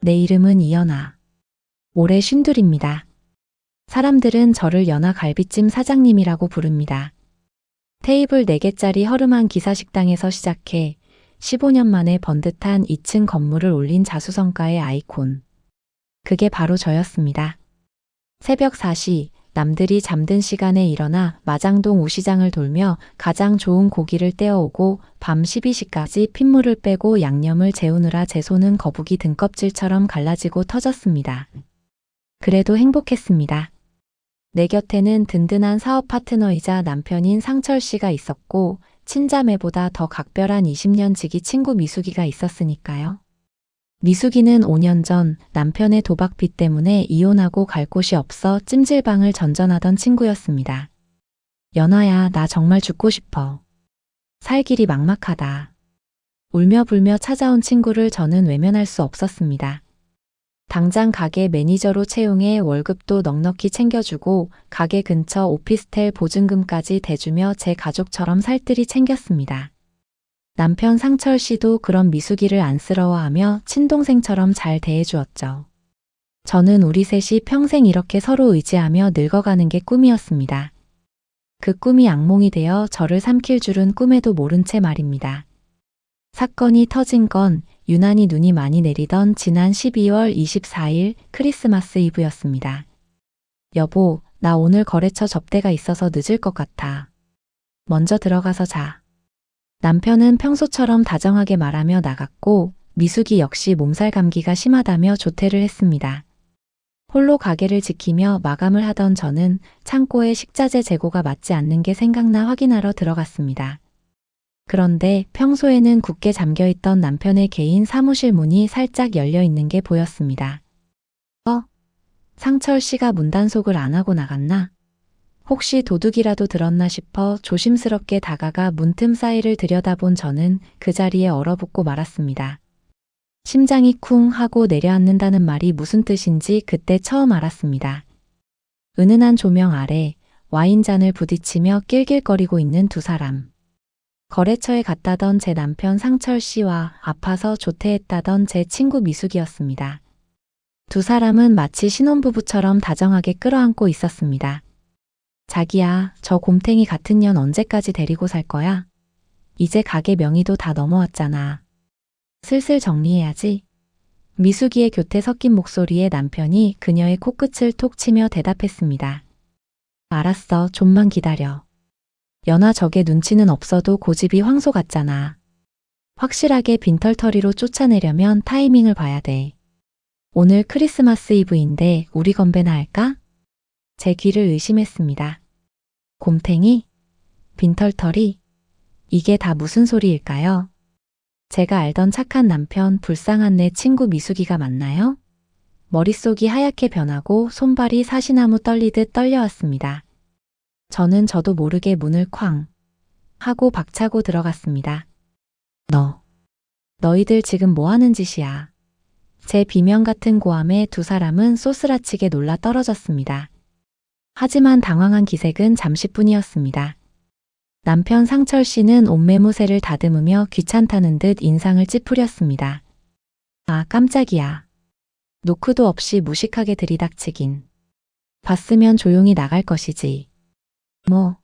내 이름은 이연아. 올해 52입니다. 사람들은 저를 연아 갈비찜 사장님이라고 부릅니다. 테이블 4개짜리 허름한 기사식당에서 시작해 15년 만에 번듯한 2층 건물을 올린 자수성가의 아이콘. 그게 바로 저였습니다. 새벽 4시 남들이 잠든 시간에 일어나 마장동 우시장을 돌며 가장 좋은 고기를 떼어오고 밤 12시까지 핏물을 빼고 양념을 재우느라 제 손은 거북이 등껍질처럼 갈라지고 터졌습니다. 그래도 행복했습니다. 내 곁에는 든든한 사업 파트너이자 남편인 상철 씨가 있었고 친자매보다 더 각별한 20년 지기 친구 미숙이가 있었으니까요. 미숙이는 5년 전 남편의 도박빚 때문에 이혼하고 갈 곳이 없어 찜질방을 전전하던 친구였습니다. 연아야, 나 정말 죽고 싶어. 살 길이 막막하다. 울며 불며 찾아온 친구를 저는 외면할 수 없었습니다. 당장 가게 매니저로 채용해 월급도 넉넉히 챙겨주고 가게 근처 오피스텔 보증금까지 대주며 제 가족처럼 살뜰히 챙겼습니다. 남편 상철 씨도 그런 미숙이를 안쓰러워하며 친동생처럼 잘 대해주었죠. 저는 우리 셋이 평생 이렇게 서로 의지하며 늙어가는 게 꿈이었습니다. 그 꿈이 악몽이 되어 저를 삼킬 줄은 꿈에도 모른 채 말입니다. 사건이 터진 건 유난히 눈이 많이 내리던 지난 12월 24일 크리스마스 이브였습니다. 여보, 나 오늘 거래처 접대가 있어서 늦을 것 같아. 먼저 들어가서 자. 남편은 평소처럼 다정하게 말하며 나갔고 미숙이 역시 몸살 감기가 심하다며 조퇴를 했습니다. 홀로 가게를 지키며 마감을 하던 저는 창고에 식자재 재고가 맞지 않는 게 생각나 확인하러 들어갔습니다. 그런데 평소에는 굳게 잠겨있던 남편의 개인 사무실 문이 살짝 열려 있는 게 보였습니다. 상철 씨가 문단속을 안 하고 나갔나? 혹시 도둑이라도 들었나 싶어 조심스럽게 다가가 문틈 사이를 들여다본 저는 그 자리에 얼어붙고 말았습니다. 심장이 쿵 하고 내려앉는다는 말이 무슨 뜻인지 그때 처음 알았습니다. 은은한 조명 아래 와인잔을 부딪히며 낄낄거리고 있는 두 사람. 거래처에 갔다던 제 남편 상철 씨와 아파서 조퇴했다던 제 친구 미숙이었습니다. 두 사람은 마치 신혼부부처럼 다정하게 끌어안고 있었습니다. 자기야, 저 곰탱이 같은 년 언제까지 데리고 살 거야? 이제 가게 명의도 다 넘어왔잖아. 슬슬 정리해야지. 미숙이의 교태 섞인 목소리에 남편이 그녀의 코끝을 톡 치며 대답했습니다. 알았어, 좀만 기다려. 연아, 저게 눈치는 없어도 고집이 황소 같잖아. 확실하게 빈털터리로 쫓아내려면 타이밍을 봐야 돼. 오늘 크리스마스 이브인데 우리 건배나 할까? 제 귀를 의심했습니다. 곰탱이? 빈털터리? 이게 다 무슨 소리일까요? 제가 알던 착한 남편, 불쌍한 내 친구 미숙이가 맞나요? 머릿속이 하얗게 변하고 손발이 사시나무 떨리듯 떨려왔습니다. 저는 저도 모르게 문을 쾅 하고 박차고 들어갔습니다. 너희들 지금 뭐 하는 짓이야? 제 비명 같은 고함에 두 사람은 쏘스라치게 놀라 떨어졌습니다. 하지만 당황한 기색은 잠시뿐이었습니다. 남편 상철 씨는 옷매무새를 다듬으며 귀찮다는 듯 인상을 찌푸렸습니다. 아, 깜짝이야. 노크도 없이 무식하게 들이닥치긴. 봤으면 조용히 나갈 것이지. 뭐,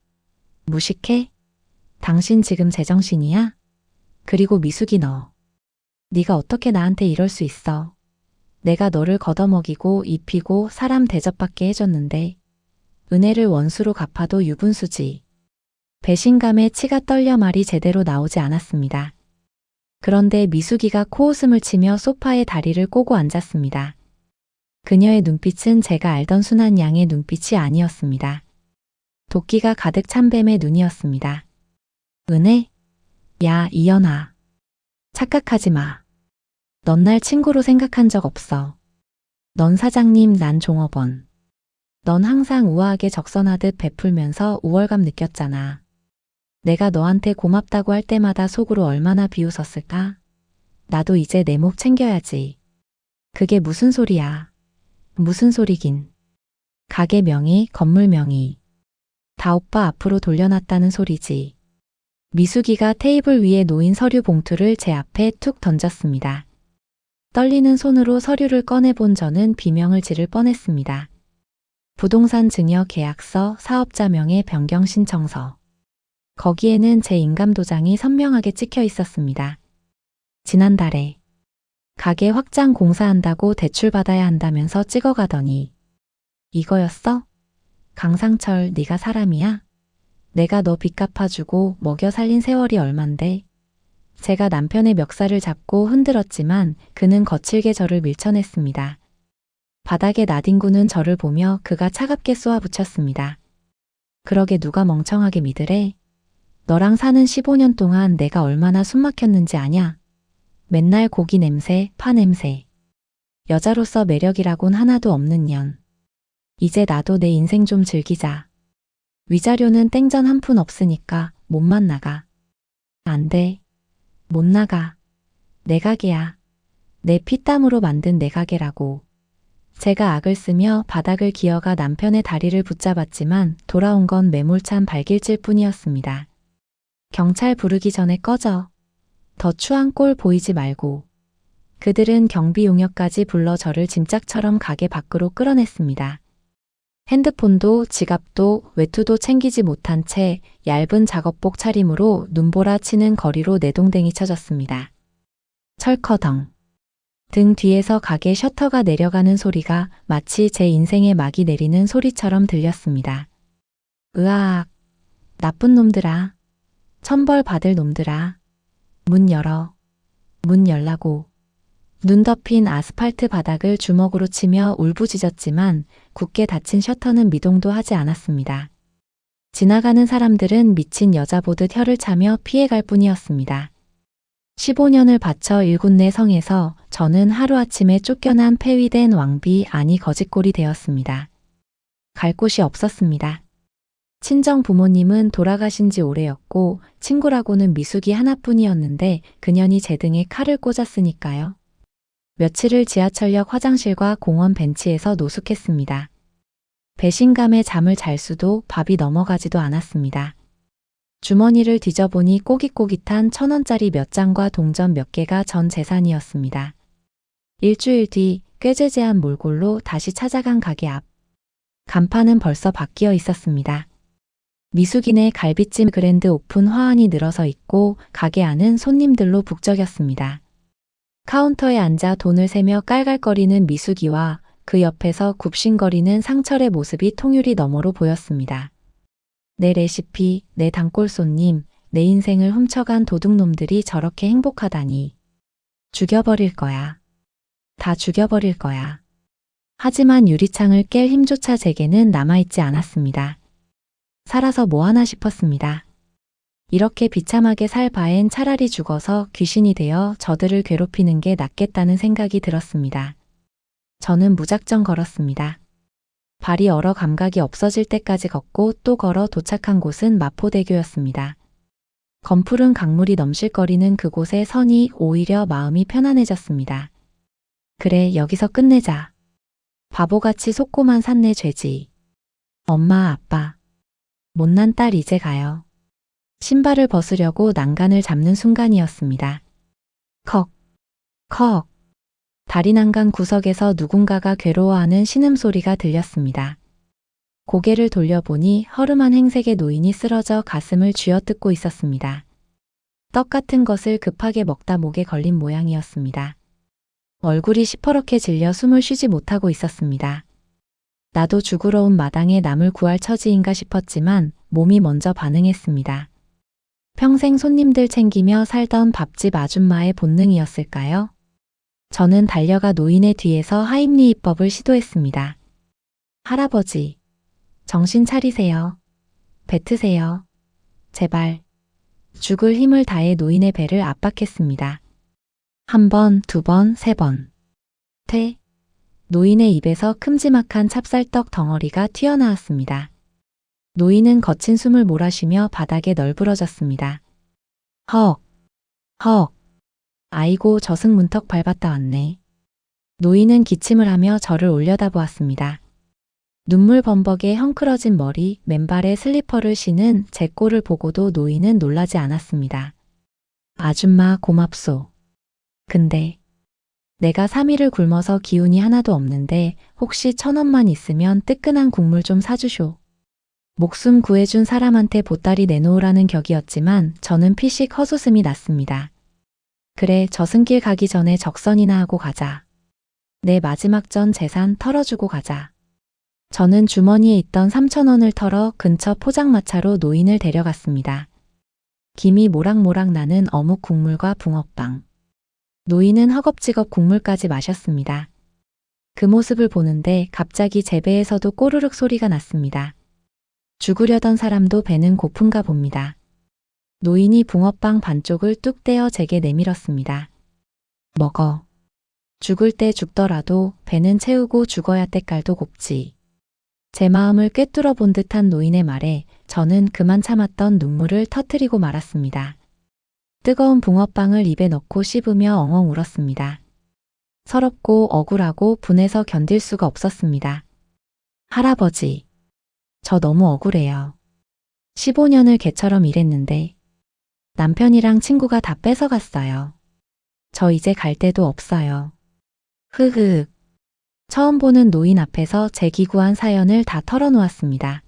무식해? 당신 지금 제정신이야? 그리고 미숙이 너. 네가 어떻게 나한테 이럴 수 있어? 내가 너를 걷어먹이고 입히고 사람 대접받게 해줬는데 은혜를 원수로 갚아도 유분수지. 배신감에 치가 떨려 말이 제대로 나오지 않았습니다. 그런데 미숙이가 코웃음을 치며 소파에 다리를 꼬고 앉았습니다. 그녀의 눈빛은 제가 알던 순한 양의 눈빛이 아니었습니다. 도끼가 가득 찬 뱀의 눈이었습니다. 은혜? 야, 이연아. 착각하지 마. 넌 날 친구로 생각한 적 없어. 넌 사장님, 난 종업원. 넌 항상 우아하게 적선하듯 베풀면서 우월감 느꼈잖아. 내가 너한테 고맙다고 할 때마다 속으로 얼마나 비웃었을까? 나도 이제 내 목 챙겨야지. 그게 무슨 소리야? 무슨 소리긴. 가게 명의, 건물 명의. 다 오빠 앞으로 돌려놨다는 소리지. 미숙이가 테이블 위에 놓인 서류 봉투를 제 앞에 툭 던졌습니다. 떨리는 손으로 서류를 꺼내본 저는 비명을 지를 뻔했습니다. 부동산 증여 계약서, 사업자 명의 변경 신청서. 거기에는 제 인감도장이 선명하게 찍혀 있었습니다. 지난달에 가게 확장 공사한다고 대출 받아야 한다면서 찍어가더니 이거였어? 강상철, 네가 사람이야? 내가 너 빚 갚아주고 먹여 살린 세월이 얼만데? 제가 남편의 멱살을 잡고 흔들었지만 그는 거칠게 저를 밀쳐냈습니다. 바닥에 나뒹구는 저를 보며 그가 차갑게 쏘아붙였습니다. 그러게 누가 멍청하게 믿으래? 너랑 사는 15년 동안 내가 얼마나 숨막혔는지 아냐? 맨날 고기 냄새, 파 냄새. 여자로서 매력이라곤 하나도 없는 년. 이제 나도 내 인생 좀 즐기자. 위자료는 땡전 한 푼 없으니까 몸만 나가. 안 돼. 못 나가. 내 가게야. 내 피땀으로 만든 내 가게라고. 제가 악을 쓰며 바닥을 기어가 남편의 다리를 붙잡았지만 돌아온 건 매몰찬 발길질 뿐이었습니다. 경찰 부르기 전에 꺼져. 더 추한 꼴 보이지 말고. 그들은 경비 용역까지 불러 저를 짐짝처럼 가게 밖으로 끌어냈습니다. 핸드폰도 지갑도 외투도 챙기지 못한 채 얇은 작업복 차림으로 눈보라 치는 거리로 내동댕이 쳐졌습니다. 철커덩. 등 뒤에서 가게 셔터가 내려가는 소리가 마치 제 인생에 막이 내리는 소리처럼 들렸습니다. 으악. 나쁜 놈들아. 천벌 받을 놈들아. 문 열어. 문 열라고. 눈 덮인 아스팔트 바닥을 주먹으로 치며 울부짖었지만 굳게 닫힌 셔터는 미동도 하지 않았습니다. 지나가는 사람들은 미친 여자 보듯 혀를 차며 피해갈 뿐이었습니다. 15년을 바쳐 일군내 성에서 저는 하루아침에 쫓겨난 폐위된 왕비 아니 거짓골이 되었습니다. 갈 곳이 없었습니다. 친정 부모님은 돌아가신 지 오래였고 친구라고는 미숙이 하나뿐이었는데 그년이 제 등에 칼을 꽂았으니까요. 며칠을 지하철역 화장실과 공원 벤치에서 노숙했습니다. 배신감에 잠을 잘 수도 밥이 넘어가지도 않았습니다. 주머니를 뒤져보니 꼬깃꼬깃한 1,000원짜리 몇 장과 동전 몇 개가 전 재산이었습니다. 일주일 뒤 꾀죄죄한 몰골로 다시 찾아간 가게 앞. 간판은 벌써 바뀌어 있었습니다. 미숙인의 갈비찜 그랜드 오픈 화환이 늘어서 있고 가게 안은 손님들로 북적였습니다. 카운터에 앉아 돈을 세며 깔깔거리는 미숙이와 그 옆에서 굽신거리는 상철의 모습이 통유리 너머로 보였습니다. 내 레시피, 내 단골 손님, 내 인생을 훔쳐간 도둑놈들이 저렇게 행복하다니. 죽여버릴 거야. 다 죽여버릴 거야. 하지만 유리창을 깰 힘조차 제게는 남아있지 않았습니다. 살아서 뭐하나 싶었습니다. 이렇게 비참하게 살 바엔 차라리 죽어서 귀신이 되어 저들을 괴롭히는 게 낫겠다는 생각이 들었습니다. 저는 무작정 걸었습니다. 발이 얼어 감각이 없어질 때까지 걷고 또 걸어 도착한 곳은 마포대교였습니다. 검푸른 강물이 넘실거리는 그곳에 서니 오히려 마음이 편안해졌습니다. 그래, 여기서 끝내자. 바보같이 속고만 샀네 죄지. 엄마, 아빠. 못난 딸 이제 가요. 신발을 벗으려고 난간을 잡는 순간이었습니다. 컥, 컥. 다리 난간 구석에서 누군가가 괴로워하는 신음소리가 들렸습니다. 고개를 돌려보니 허름한 행색의 노인이 쓰러져 가슴을 쥐어뜯고 있었습니다. 떡 같은 것을 급하게 먹다 목에 걸린 모양이었습니다. 얼굴이 시퍼렇게 질려 숨을 쉬지 못하고 있었습니다. 나도 죽으러 온 마당에 남을 구할 처지인가 싶었지만 몸이 먼저 반응했습니다. 평생 손님들 챙기며 살던 밥집 아줌마의 본능이었을까요? 저는 달려가 노인의 뒤에서 하임리히법을 시도했습니다. 할아버지, 정신 차리세요. 뱉으세요. 제발. 죽을 힘을 다해 노인의 배를 압박했습니다. 한 번, 두 번, 세 번. 퇴. 노인의 입에서 큼지막한 찹쌀떡 덩어리가 튀어나왔습니다. 노인은 거친 숨을 몰아쉬며 바닥에 널브러졌습니다. 헉, 헉. 아이고 저승 문턱 밟았다 왔네. 노인은 기침을 하며 저를 올려다보았습니다. 눈물 범벅에 헝클어진 머리, 맨발에 슬리퍼를 신은 제 꼴을 보고도 노인은 놀라지 않았습니다. 아줌마 고맙소. 근데 내가 3일을 굶어서 기운이 하나도 없는데 혹시 1,000원만 있으면 뜨끈한 국물 좀 사주쇼. 목숨 구해준 사람한테 보따리 내놓으라는 격이었지만 저는 피식 헛웃음이 났습니다. 그래, 저승길 가기 전에 적선이나 하고 가자. 내 마지막 전 재산 털어주고 가자. 저는 주머니에 있던 3,000원을 털어 근처 포장마차로 노인을 데려갔습니다. 김이 모락모락 나는 어묵 국물과 붕어빵. 노인은 허겁지겁 국물까지 마셨습니다. 그 모습을 보는데 갑자기 제 배에서도 꼬르륵 소리가 났습니다. 죽으려던 사람도 배는 고픈가 봅니다. 노인이 붕어빵 반쪽을 뚝 떼어 제게 내밀었습니다. 먹어. 죽을 때 죽더라도 배는 채우고 죽어야 때깔도 곱지. 제 마음을 꿰뚫어 본 듯한 노인의 말에 저는 그만 참았던 눈물을 터뜨리고 말았습니다. 뜨거운 붕어빵을 입에 넣고 씹으며 엉엉 울었습니다. 서럽고 억울하고 분해서 견딜 수가 없었습니다. 할아버지, 저 너무 억울해요. 15년을 개처럼 일했는데 남편이랑 친구가 다 뺏어갔어요. 저 이제 갈 데도 없어요. 흐흐. 처음 보는 노인 앞에서 제 기구한 사연을 다 털어놓았습니다.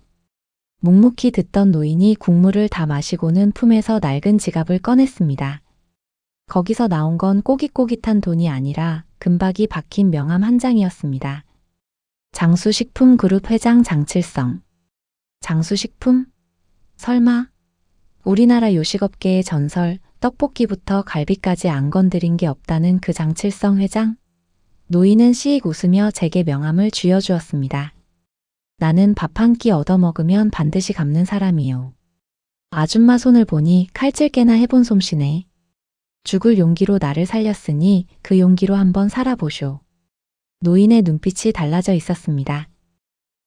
묵묵히 듣던 노인이 국물을 다 마시고는 품에서 낡은 지갑을 꺼냈습니다. 거기서 나온 건 꼬깃꼬깃한 돈이 아니라 금박이 박힌 명함 한 장이었습니다. 장수식품그룹 회장 장칠성. 장수식품? 설마? 우리나라 요식업계의 전설, 떡볶이부터 갈비까지 안 건드린 게 없다는 그 장칠성 회장? 노인은 씩 웃으며 제게 명함을 쥐어주었습니다. 나는 밥 한 끼 얻어먹으면 반드시 갚는 사람이요. 아줌마 손을 보니 칼질개나 해본 솜씨네. 죽을 용기로 나를 살렸으니 그 용기로 한번 살아보쇼. 노인의 눈빛이 달라져 있었습니다.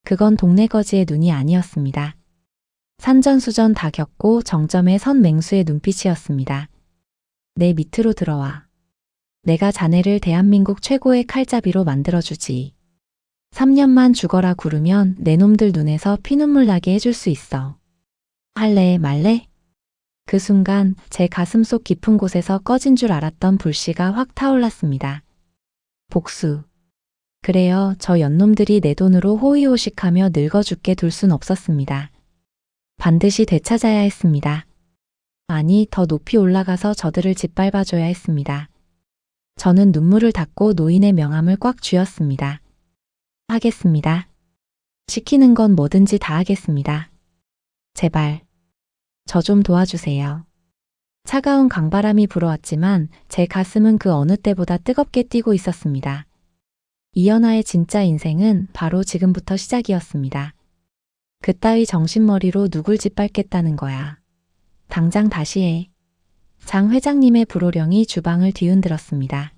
그건 동네 거지의 눈이 아니었습니다. 산전수전 다 겪고 정점에 선 맹수의 눈빛이었습니다. 내 밑으로 들어와. 내가 자네를 대한민국 최고의 칼잡이로 만들어주지. 3년만 죽어라 구르면 내 놈들 눈에서 피눈물 나게 해줄 수 있어. 할래 말래? 그 순간 제 가슴속 깊은 곳에서 꺼진 줄 알았던 불씨가 확 타올랐습니다. 복수. 그래요, 저 연놈들이 내 돈으로 호의호식하며 늙어 죽게 둘 순 없었습니다. 반드시 되찾아야 했습니다. 아니, 더 높이 올라가서 저들을 짓밟아줘야 했습니다. 저는 눈물을 닦고 노인의 명함을 꽉 쥐었습니다. 하겠습니다. 시키는 건 뭐든지 다 하겠습니다. 제발, 저 좀 도와주세요. 차가운 강바람이 불어왔지만 제 가슴은 그 어느 때보다 뜨겁게 뛰고 있었습니다. 이연아의 진짜 인생은 바로 지금부터 시작이었습니다. 그따위 정신머리로 누굴 짓밟겠다는 거야. 당장 다시 해. 장 회장님의 불호령이 주방을 뒤흔들었습니다.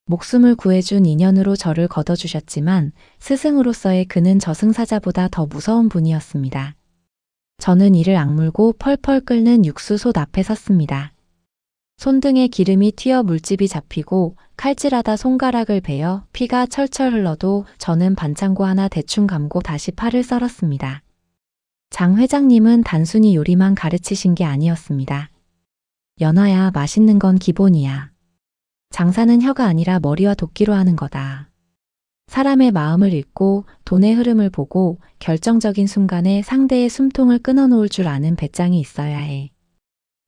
목숨을 구해준 인연으로 저를 걷어주셨지만 스승으로서의 그는 저승사자보다 더 무서운 분이었습니다. 저는 이를 악물고 펄펄 끓는 육수솥 앞에 섰습니다. 손등에 기름이 튀어 물집이 잡히고 칼질하다 손가락을 베어 피가 철철 흘러도 저는 반창고 하나 대충 감고 다시 파를 썰었습니다. 장 회장님은 단순히 요리만 가르치신 게 아니었습니다. 연아야, 맛있는 건 기본이야. 장사는 혀가 아니라 머리와 도끼로 하는 거다. 사람의 마음을 읽고 돈의 흐름을 보고 결정적인 순간에 상대의 숨통을 끊어놓을 줄 아는 배짱이 있어야 해.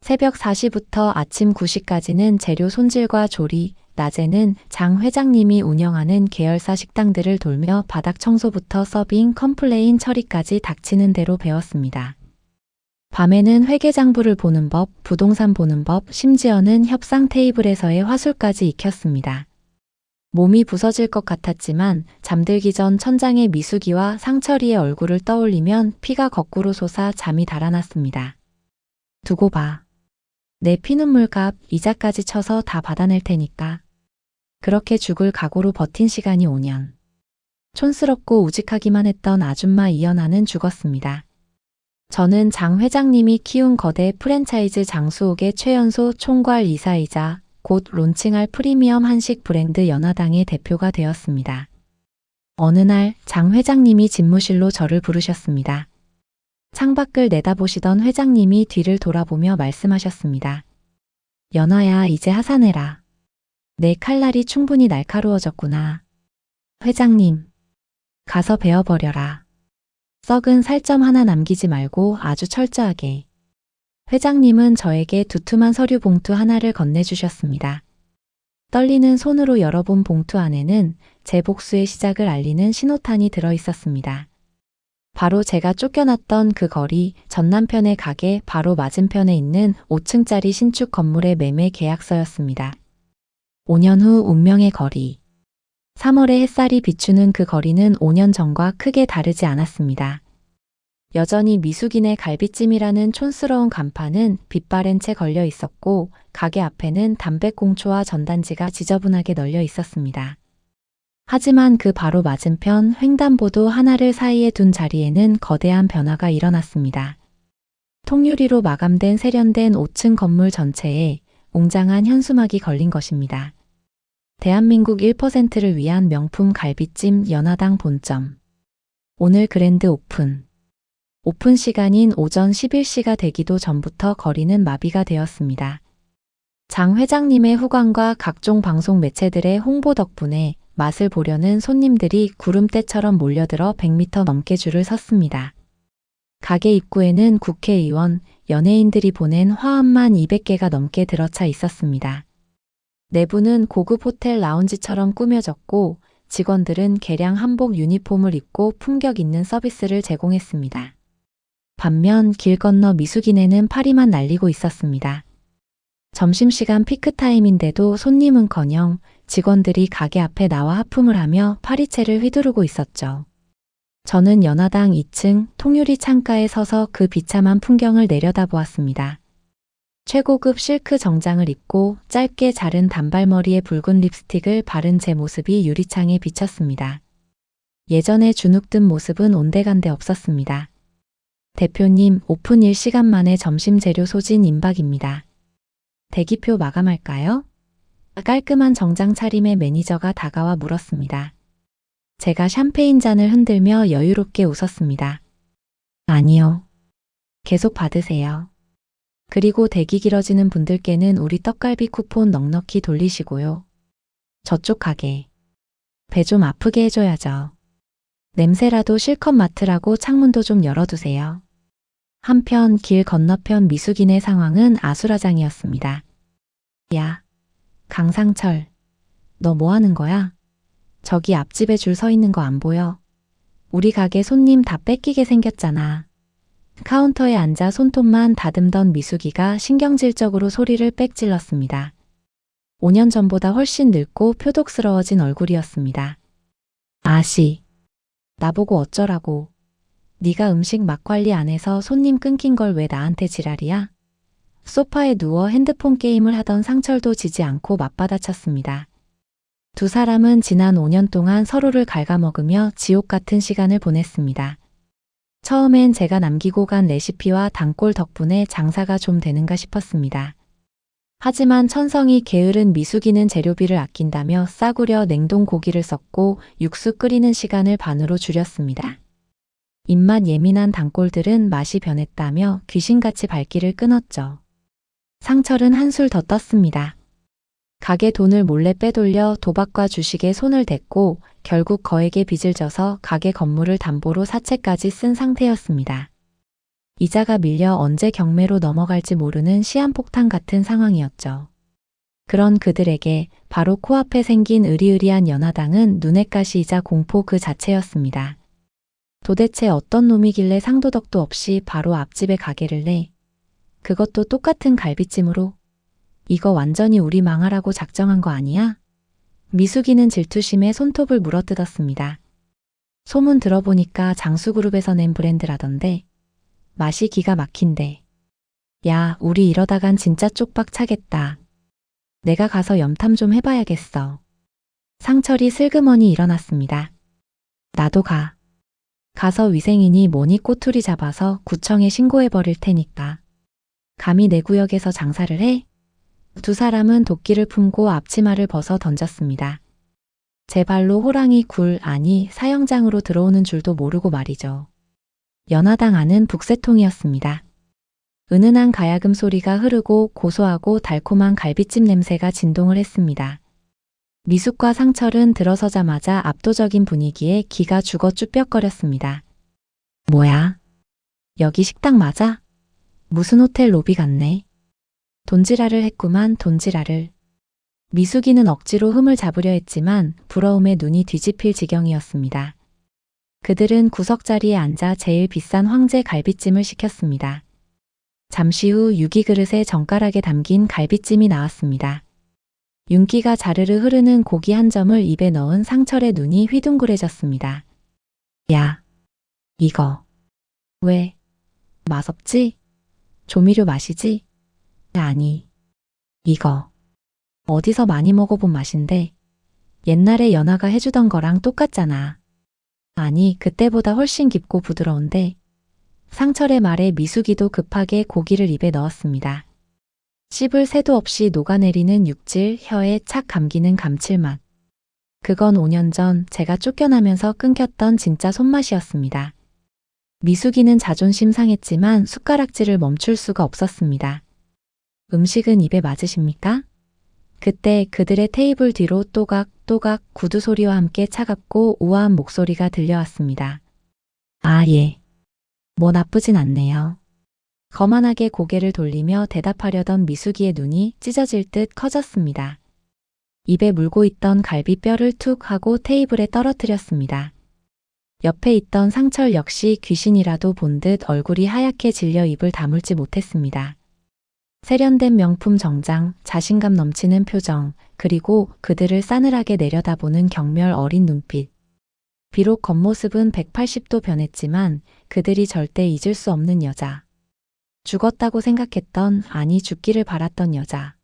새벽 4시부터 아침 9시까지는 재료 손질과 조리, 낮에는 장 회장님이 운영하는 계열사 식당들을 돌며 바닥 청소부터 서빙, 컴플레인 처리까지 닥치는 대로 배웠습니다. 밤에는 회계장부를 보는 법, 부동산 보는 법, 심지어는 협상 테이블에서의 화술까지 익혔습니다. 몸이 부서질 것 같았지만 잠들기 전 천장의 미숙이와 상철이의 얼굴을 떠올리면 피가 거꾸로 솟아 잠이 달아났습니다. 두고 봐. 내 피눈물값, 이자까지 쳐서 다 받아낼 테니까. 그렇게 죽을 각오로 버틴 시간이 5년. 촌스럽고 우직하기만 했던 아줌마 이연아는 죽었습니다. 저는 장 회장님이 키운 거대 프랜차이즈 장수옥의 최연소 총괄 이사이자 곧 론칭할 프리미엄 한식 브랜드 연화당의 대표가 되었습니다. 어느 날 장 회장님이 집무실로 저를 부르셨습니다. 창밖을 내다보시던 회장님이 뒤를 돌아보며 말씀하셨습니다. 연아야, 이제 하산해라. 내 칼날이 충분히 날카로워졌구나. 회장님, 가서 베어버려라. 썩은 살점 하나 남기지 말고 아주 철저하게. 회장님은 저에게 두툼한 서류 봉투 하나를 건네주셨습니다. 떨리는 손으로 열어본 봉투 안에는 제 복수의 시작을 알리는 신호탄이 들어있었습니다. 바로 제가 쫓겨났던 그 거리, 전 남편의 가게 바로 맞은편에 있는 5층짜리 신축 건물의 매매 계약서였습니다. 5년 후 운명의 거리. 3월의 햇살이 비추는 그 거리는 5년 전과 크게 다르지 않았습니다. 여전히 미숙인의 갈비찜이라는 촌스러운 간판은 빛바랜 채 걸려 있었고 가게 앞에는 담배꽁초와 전단지가 지저분하게 널려 있었습니다. 하지만 그 바로 맞은편 횡단보도 하나를 사이에 둔 자리에는 거대한 변화가 일어났습니다. 통유리로 마감된 세련된 5층 건물 전체에 웅장한 현수막이 걸린 것입니다. 대한민국 1%를 위한 명품 갈비찜 연화당 본점. 오늘 그랜드 오픈. 오픈 시간인 오전 11시가 되기도 전부터 거리는 마비가 되었습니다. 장 회장님의 후광과 각종 방송 매체들의 홍보 덕분에 맛을 보려는 손님들이 구름대처럼 몰려들어 100m 넘게 줄을 섰습니다. 가게 입구에는 국회의원, 연예인들이 보낸 화환만 200개가 넘게 들어차 있었습니다. 내부는 고급 호텔 라운지처럼 꾸며졌고 직원들은 개량 한복 유니폼을 입고 품격 있는 서비스를 제공했습니다. 반면 길 건너 미숙인에는 파리만 날리고 있었습니다. 점심시간 피크타임인데도 손님은커녕 직원들이 가게 앞에 나와 하품을 하며 파리채를 휘두르고 있었죠. 저는 연화당 2층 통유리 창가에 서서 그 비참한 풍경을 내려다보았습니다. 최고급 실크 정장을 입고 짧게 자른 단발머리에 붉은 립스틱을 바른 제 모습이 유리창에 비쳤습니다. 예전에 주눅든 모습은 온데간데 없었습니다. 대표님, 오픈 1시간 만에 점심 재료 소진 임박입니다. 대기표 마감할까요? 깔끔한 정장 차림의 매니저가 다가와 물었습니다. 제가 샴페인 잔을 흔들며 여유롭게 웃었습니다. 아니요. 계속 받으세요. 그리고 대기 길어지는 분들께는 우리 떡갈비 쿠폰 넉넉히 돌리시고요. 저쪽 가게. 배 좀 아프게 해줘야죠. 냄새라도 실컷 맡으라고 창문도 좀 열어두세요. 한편 길 건너편 미숙인의 상황은 아수라장이었습니다. 야, 강상철. 너 뭐 하는 거야? 저기 앞집에 줄 서 있는 거 안 보여? 우리 가게 손님 다 뺏기게 생겼잖아. 카운터에 앉아 손톱만 다듬던 미숙이가 신경질적으로 소리를 빽 질렀습니다. 5년 전보다 훨씬 늙고 표독스러워진 얼굴이었습니다. 아씨, 나보고 어쩌라고. 네가 음식 막 관리 안 해서 손님 끊긴 걸 왜 나한테 지랄이야? 소파에 누워 핸드폰 게임을 하던 상철도 지지 않고 맞받아쳤습니다. 두 사람은 지난 5년 동안 서로를 갉아먹으며 지옥 같은 시간을 보냈습니다. 처음엔 제가 남기고 간 레시피와 단골 덕분에 장사가 좀 되는가 싶었습니다. 하지만 천성이 게으른 미숙이는 재료비를 아낀다며 싸구려 냉동 고기를 썼고 육수 끓이는 시간을 반으로 줄였습니다. 입맛 예민한 단골들은 맛이 변했다며 귀신같이 발길을 끊었죠. 상철은 한술 더 떴습니다. 가게 돈을 몰래 빼돌려 도박과 주식에 손을 댔고 결국 거액의 빚을 져서 가게 건물을 담보로 사채까지 쓴 상태였습니다. 이자가 밀려 언제 경매로 넘어갈지 모르는 시한폭탄 같은 상황이었죠. 그런 그들에게 바로 코앞에 생긴 으리으리한 연화당은 눈엣가시이자 공포 그 자체였습니다. 도대체 어떤 놈이길래 상도덕도 없이 바로 앞집에 가게를 내? 그것도 똑같은 갈비찜으로? 이거 완전히 우리 망하라고 작정한 거 아니야? 미숙이는 질투심에 손톱을 물어뜯었습니다. 소문 들어보니까 장수그룹에서 낸 브랜드라던데. 맛이 기가 막힌데. 야, 우리 이러다간 진짜 쪽박 차겠다. 내가 가서 염탐 좀 해봐야겠어. 상철이 슬그머니 일어났습니다. 나도 가. 가서 위생인이 뭐니 꼬투리 잡아서 구청에 신고해버릴 테니까. 감히 내 구역에서 장사를 해? 두 사람은 도끼를 품고 앞치마를 벗어 던졌습니다. 제 발로 호랑이 굴 아니 사형장으로 들어오는 줄도 모르고 말이죠. 연화당 안은 북새통이었습니다. 은은한 가야금 소리가 흐르고 고소하고 달콤한 갈비찜 냄새가 진동을 했습니다. 미숙과 상철은 들어서자마자 압도적인 분위기에 기가 죽어 쭈뼛거렸습니다. 뭐야? 여기 식당 맞아? 무슨 호텔 로비 같네. 돈지랄을 했구만, 돈지랄을. 미숙이는 억지로 흠을 잡으려 했지만 부러움에 눈이 뒤집힐 지경이었습니다. 그들은 구석자리에 앉아 제일 비싼 황제 갈비찜을 시켰습니다. 잠시 후 유기그릇에 정가락에 담긴 갈비찜이 나왔습니다. 윤기가 자르르 흐르는 고기 한 점을 입에 넣은 상철의 눈이 휘둥그레졌습니다. 야, 이거 왜 맛없지? 조미료 맛이지? 아니, 이거 어디서 많이 먹어본 맛인데 옛날에 연하가 해주던 거랑 똑같잖아. 아니, 그때보다 훨씬 깊고 부드러운데. 상철의 말에 미숙이도 급하게 고기를 입에 넣었습니다. 씹을 새도 없이 녹아내리는 육질, 혀에 착 감기는 감칠맛. 그건 5년 전 제가 쫓겨나면서 끊겼던 진짜 손맛이었습니다. 미숙이는 자존심 상했지만 숟가락질을 멈출 수가 없었습니다. 음식은 입에 맞으십니까? 그때 그들의 테이블 뒤로 또각또각 구두 소리와 함께 차갑고 우아한 목소리가 들려왔습니다. 아, 예. 뭐 나쁘진 않네요. 거만하게 고개를 돌리며 대답하려던 미숙이의 눈이 찢어질 듯 커졌습니다. 입에 물고 있던 갈비뼈를 툭 하고 테이블에 떨어뜨렸습니다. 옆에 있던 상철 역시 귀신이라도 본 듯 얼굴이 하얗게 질려 입을 다물지 못했습니다. 세련된 명품 정장, 자신감 넘치는 표정, 그리고 그들을 싸늘하게 내려다보는 경멸 어린 눈빛. 비록 겉모습은 180도 변했지만 그들이 절대 잊을 수 없는 여자. 죽었다고 생각했던, 아니 죽기를 바랐던 여자.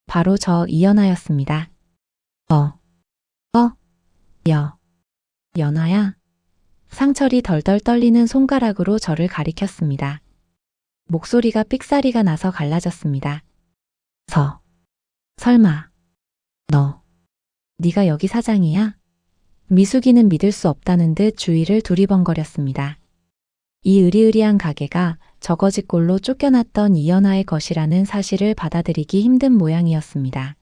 바로 저 이연아였습니다. 연아야? 상철이 덜덜 떨리는 손가락으로 저를 가리켰습니다. 목소리가 삑사리가 나서 갈라졌습니다. 설마 네가 여기 사장이야? 미숙이는 믿을 수 없다는 듯 주위를 두리번거렸습니다. 이 으리으리한 가게가 저거지꼴로 쫓겨났던 이연아의 것이라는 사실을 받아들이기 힘든 모양이었습니다.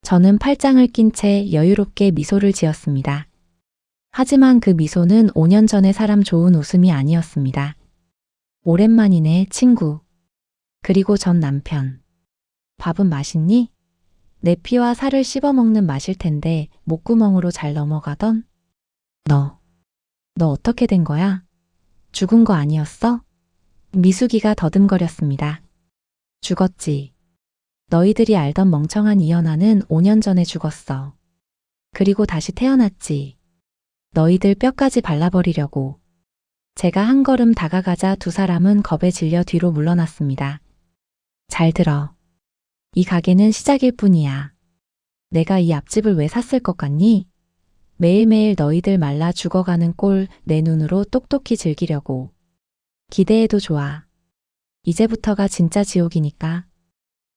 저는 팔짱을 낀 채 여유롭게 미소를 지었습니다. 하지만 그 미소는 5년 전의 사람 좋은 웃음이 아니었습니다. 오랜만이네, 친구. 그리고 전 남편. 밥은 맛있니? 내 피와 살을 씹어먹는 맛일 텐데 목구멍으로 잘 넘어가던? 너 어떻게 된 거야? 죽은 거 아니었어? 미숙이가 더듬거렸습니다. 죽었지. 너희들이 알던 멍청한 이연아는 5년 전에 죽었어. 그리고 다시 태어났지. 너희들 뼈까지 발라버리려고. 제가 한 걸음 다가가자 두 사람은 겁에 질려 뒤로 물러났습니다. 잘 들어. 이 가게는 시작일 뿐이야. 내가 이 앞집을 왜 샀을 것 같니? 매일매일 너희들 말라 죽어가는 꼴 내 눈으로 똑똑히 즐기려고. 기대해도 좋아. 이제부터가 진짜 지옥이니까.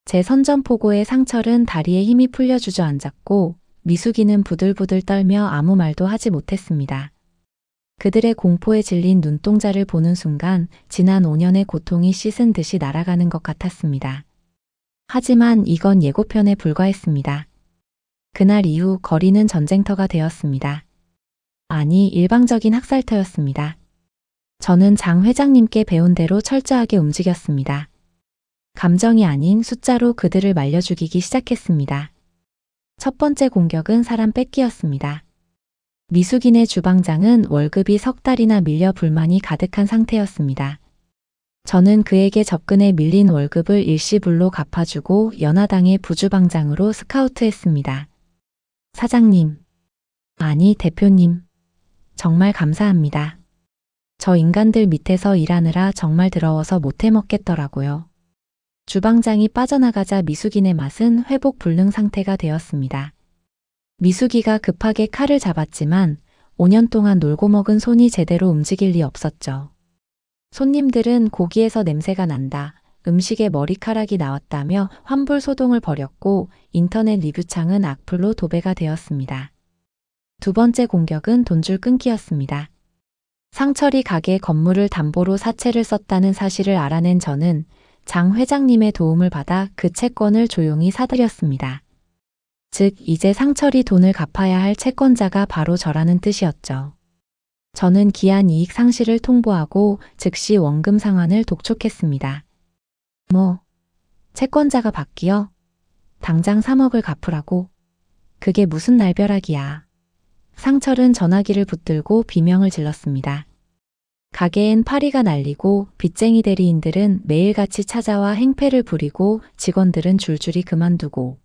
제 선전포고의 상철은 다리에 힘이 풀려 주저앉았고 미숙이는 부들부들 떨며 아무 말도 하지 못했습니다. 그들의 공포에 질린 눈동자를 보는 순간 지난 5년의 고통이 씻은 듯이 날아가는 것 같았습니다. 하지만 이건 예고편에 불과했습니다. 그날 이후 거리는 전쟁터가 되었습니다. 아니, 일방적인 학살터였습니다. 저는 장 회장님께 배운 대로 철저하게 움직였습니다. 감정이 아닌 숫자로 그들을 말려 죽이기 시작했습니다. 첫 번째 공격은 사람 뺏기였습니다. 미숙인의 주방장은 월급이 석 달이나 밀려 불만이 가득한 상태였습니다. 저는 그에게 접근해 밀린 월급을 일시불로 갚아주고 연하당의 부주방장으로 스카우트했습니다. 사장님, 아니 대표님, 정말 감사합니다. 저 인간들 밑에서 일하느라 정말 더러워서 못해 먹겠더라고요. 주방장이 빠져나가자 미숙인의 맛은 회복 불능 상태가 되었습니다. 미숙이가 급하게 칼을 잡았지만 5년 동안 놀고 먹은 손이 제대로 움직일 리 없었죠. 손님들은 고기에서 냄새가 난다, 음식에 머리카락이 나왔다며 환불 소동을 벌였고 인터넷 리뷰창은 악플로 도배가 되었습니다. 두 번째 공격은 돈줄 끊기였습니다. 상철이 가게 건물을 담보로 사채를 썼다는 사실을 알아낸 저는 장 회장님의 도움을 받아 그 채권을 조용히 사들였습니다. 즉 이제 상철이 돈을 갚아야 할 채권자가 바로 저라는 뜻이었죠. 저는 기한 이익 상실을 통보하고 즉시 원금 상환을 독촉했습니다. 뭐, 채권자가 바뀌어? 당장 3억을 갚으라고? 그게 무슨 날벼락이야. 상철은 전화기를 붙들고 비명을 질렀습니다. 가게엔 파리가 날리고 빚쟁이 대리인들은 매일같이 찾아와 행패를 부리고 직원들은 줄줄이 그만두고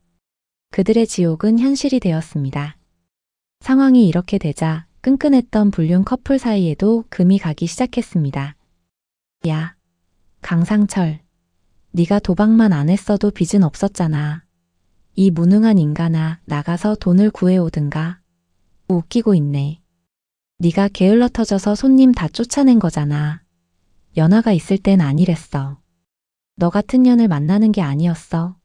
그들의 지옥은 현실이 되었습니다. 상황이 이렇게 되자 끈끈했던 불륜 커플 사이에도 금이 가기 시작했습니다. 야, 강상철. 네가 도박만 안 했어도 빚은 없었잖아. 이 무능한 인간아, 나가서 돈을 구해오든가. 웃기고 있네. 네가 게을러 터져서 손님 다 쫓아낸 거잖아. 연하가 있을 땐 아니랬어. 너 같은 년을 만나는 게 아니었어.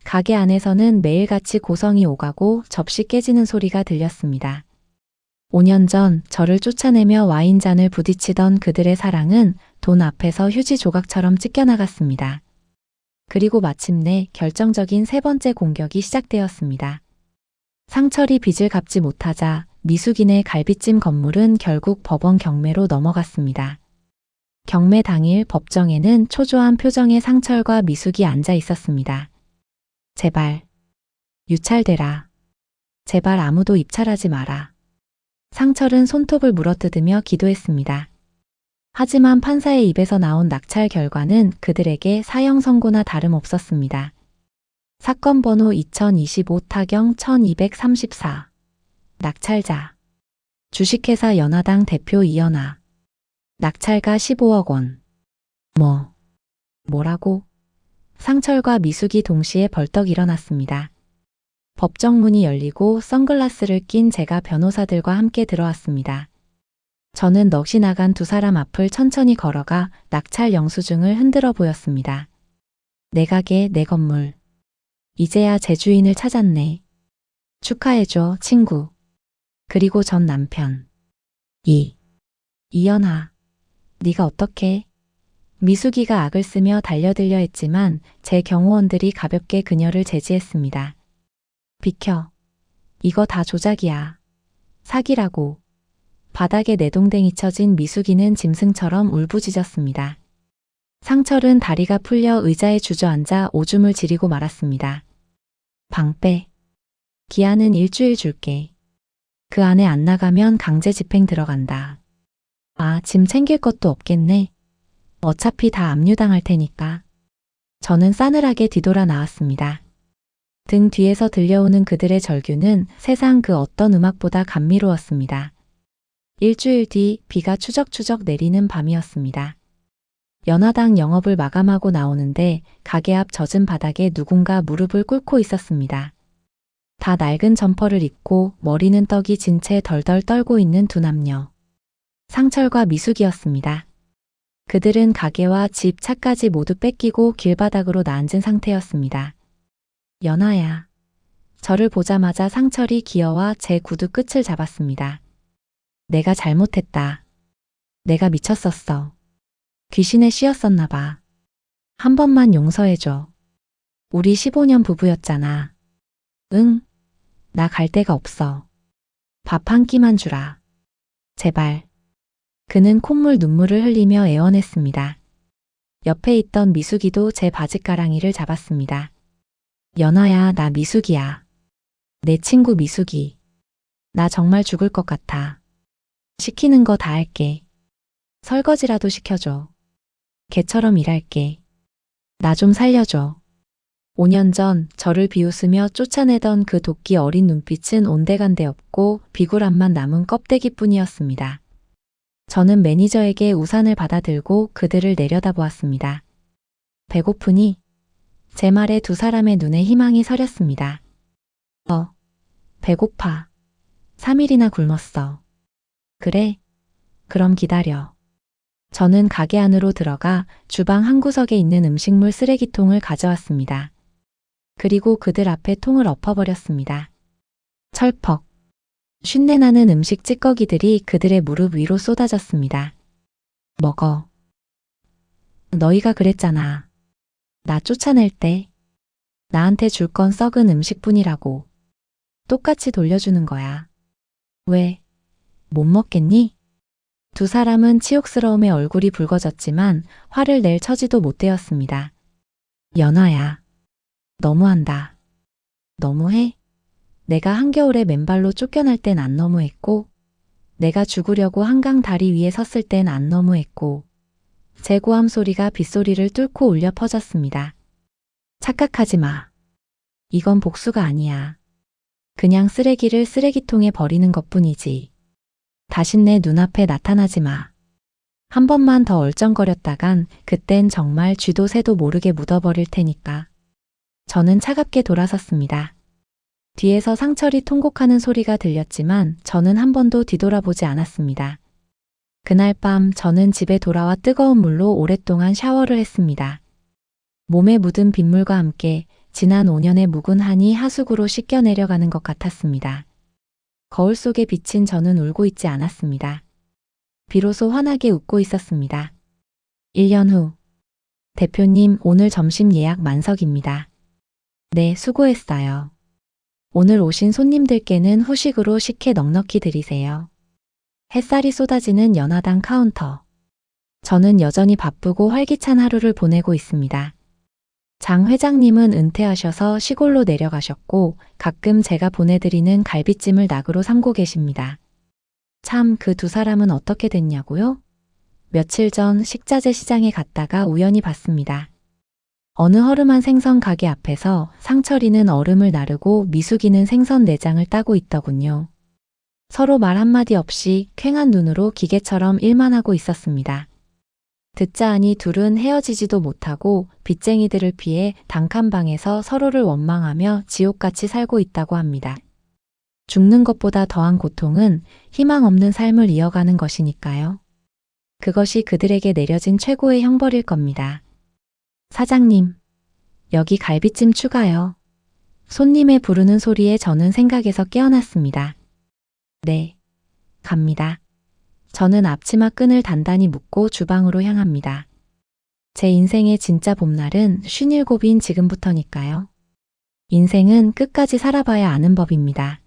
가게 안에서는 매일같이 고성이 오가고 접시 깨지는 소리가 들렸습니다. 5년 전 저를 쫓아내며 와인잔을 부딪히던 그들의 사랑은 돈 앞에서 휴지 조각처럼 찢겨나갔습니다. 그리고 마침내 결정적인 세 번째 공격이 시작되었습니다. 상철이 빚을 갚지 못하자 미숙인의 갈비찜 건물은 결국 법원 경매로 넘어갔습니다. 경매 당일 법정에는 초조한 표정의 상철과 미숙이 앉아 있었습니다. 제발, 유찰되라. 제발 아무도 입찰하지 마라. 상철은 손톱을 물어뜯으며 기도했습니다. 하지만 판사의 입에서 나온 낙찰 결과는 그들에게 사형 선고나 다름없었습니다. 사건 번호 2025 타경 1234. 낙찰자. 주식회사 연하당 대표 이연하. 낙찰가 15억 원. 뭐라고? 상철과 미숙이 동시에 벌떡 일어났습니다. 법정 문이 열리고 선글라스를 낀 제가 변호사들과 함께 들어왔습니다. 저는 넋이 나간 두 사람 앞을 천천히 걸어가 낙찰 영수증을 흔들어 보였습니다. 내 가게, 내 건물. 이제야 제 주인을 찾았네. 축하해줘, 친구. 그리고 전 남편. 이연하. 네가 어떻게? 미숙이가 악을 쓰며 달려들려 했지만 제 경호원들이 가볍게 그녀를 제지했습니다. 비켜. 이거 다 조작이야. 사기라고. 바닥에 내동댕이 쳐진 미숙이는 짐승처럼 울부짖었습니다. 상철은 다리가 풀려 의자에 주저앉아 오줌을 지리고 말았습니다. 방 빼. 기한은 일주일 줄게. 그 안에 안 나가면 강제 집행 들어간다. 아, 짐 챙길 것도 없겠네. 어차피 다 압류당할 테니까. 저는 싸늘하게 뒤돌아 나왔습니다. 등 뒤에서 들려오는 그들의 절규는 세상 그 어떤 음악보다 감미로웠습니다. 일주일 뒤 비가 추적추적 내리는 밤이었습니다. 연하당 영업을 마감하고 나오는데 가게 앞 젖은 바닥에 누군가 무릎을 꿇고 있었습니다. 다 낡은 점퍼를 입고 머리는 떡이 진 채 덜덜 떨고 있는 두 남녀. 상철과 미숙이었습니다. 그들은 가게와 집, 차까지 모두 뺏기고 길바닥으로 나앉은 상태였습니다. 연하야. 저를 보자마자 상철이 기어와 제 구두 끝을 잡았습니다. 내가 잘못했다. 내가 미쳤었어. 귀신에 씌었었나 봐. 한 번만 용서해줘. 우리 15년 부부였잖아. 응? 나 갈 데가 없어. 밥 한 끼만 주라. 제발. 그는 콧물 눈물을 흘리며 애원했습니다. 옆에 있던 미숙이도 제 바짓가랑이를 잡았습니다. 연하야, 나 미숙이야. 내 친구 미숙이. 나 정말 죽을 것 같아. 시키는 거 다 할게. 설거지라도 시켜줘. 개처럼 일할게. 나 좀 살려줘. 5년 전 저를 비웃으며 쫓아내던 그 도끼 어린 눈빛은 온데간데 없고 비굴함만 남은 껍데기뿐이었습니다. 저는 매니저에게 우산을 받아들고 그들을 내려다보았습니다. 배고프니? 제 말에 두 사람의 눈에 희망이 서렸습니다. 배고파. 3일이나 굶었어. 그래? 그럼 기다려. 저는 가게 안으로 들어가 주방 한 구석에 있는 음식물 쓰레기통을 가져왔습니다. 그리고 그들 앞에 통을 엎어버렸습니다. 철퍽. 쉰내나는 음식 찌꺼기들이 그들의 무릎 위로 쏟아졌습니다. 먹어. 너희가 그랬잖아. 나 쫓아낼 때. 나한테 줄 건 썩은 음식뿐이라고. 똑같이 돌려주는 거야. 왜? 못 먹겠니? 두 사람은 치욕스러움에 얼굴이 붉어졌지만 화를 낼 처지도 못 되었습니다. 연아야. 너무한다. 너무해? 내가 한겨울에 맨발로 쫓겨날 땐 안 너무했고, 내가 죽으려고 한강 다리 위에 섰을 땐 안 너무했고, 제 고함 소리가 빗소리를 뚫고 울려 퍼졌습니다. 착각하지 마. 이건 복수가 아니야. 그냥 쓰레기를 쓰레기통에 버리는 것뿐이지. 다신 내 눈앞에 나타나지 마. 한 번만 더 얼쩡거렸다간 그땐 정말 쥐도 새도 모르게 묻어버릴 테니까. 저는 차갑게 돌아섰습니다. 뒤에서 상철이 통곡하는 소리가 들렸지만 저는 한 번도 뒤돌아보지 않았습니다. 그날 밤 저는 집에 돌아와 뜨거운 물로 오랫동안 샤워를 했습니다. 몸에 묻은 빗물과 함께 지난 5년의 묵은 한이 하수구로 씻겨 내려가는 것 같았습니다. 거울 속에 비친 저는 울고 있지 않았습니다. 비로소 환하게 웃고 있었습니다. 1년 후. 대표님, 오늘 점심 예약 만석입니다. 네, 수고했어요. 오늘 오신 손님들께는 후식으로 식혜 넉넉히 드리세요. 햇살이 쏟아지는 연화당 카운터. 저는 여전히 바쁘고 활기찬 하루를 보내고 있습니다. 장 회장님은 은퇴하셔서 시골로 내려가셨고 가끔 제가 보내드리는 갈비찜을 낙으로 삼고 계십니다. 참, 그 두 사람은 어떻게 됐냐고요? 며칠 전 식자재 시장에 갔다가 우연히 봤습니다. 어느 허름한 생선 가게 앞에서 상철이는 얼음을 나르고 미숙이는 생선 내장을 따고 있더군요. 서로 말 한마디 없이 퀭한 눈으로 기계처럼 일만 하고 있었습니다. 듣자 하니 둘은 헤어지지도 못하고 빚쟁이들을 피해 단칸방에서 서로를 원망하며 지옥같이 살고 있다고 합니다. 죽는 것보다 더한 고통은 희망 없는 삶을 이어가는 것이니까요. 그것이 그들에게 내려진 최고의 형벌일 겁니다. 사장님, 여기 갈비찜 추가요. 손님의 부르는 소리에 저는 생각에서 깨어났습니다. 네, 갑니다. 저는 앞치마 끈을 단단히 묶고 주방으로 향합니다. 제 인생의 진짜 봄날은 57인 지금부터니까요. 인생은 끝까지 살아봐야 아는 법입니다.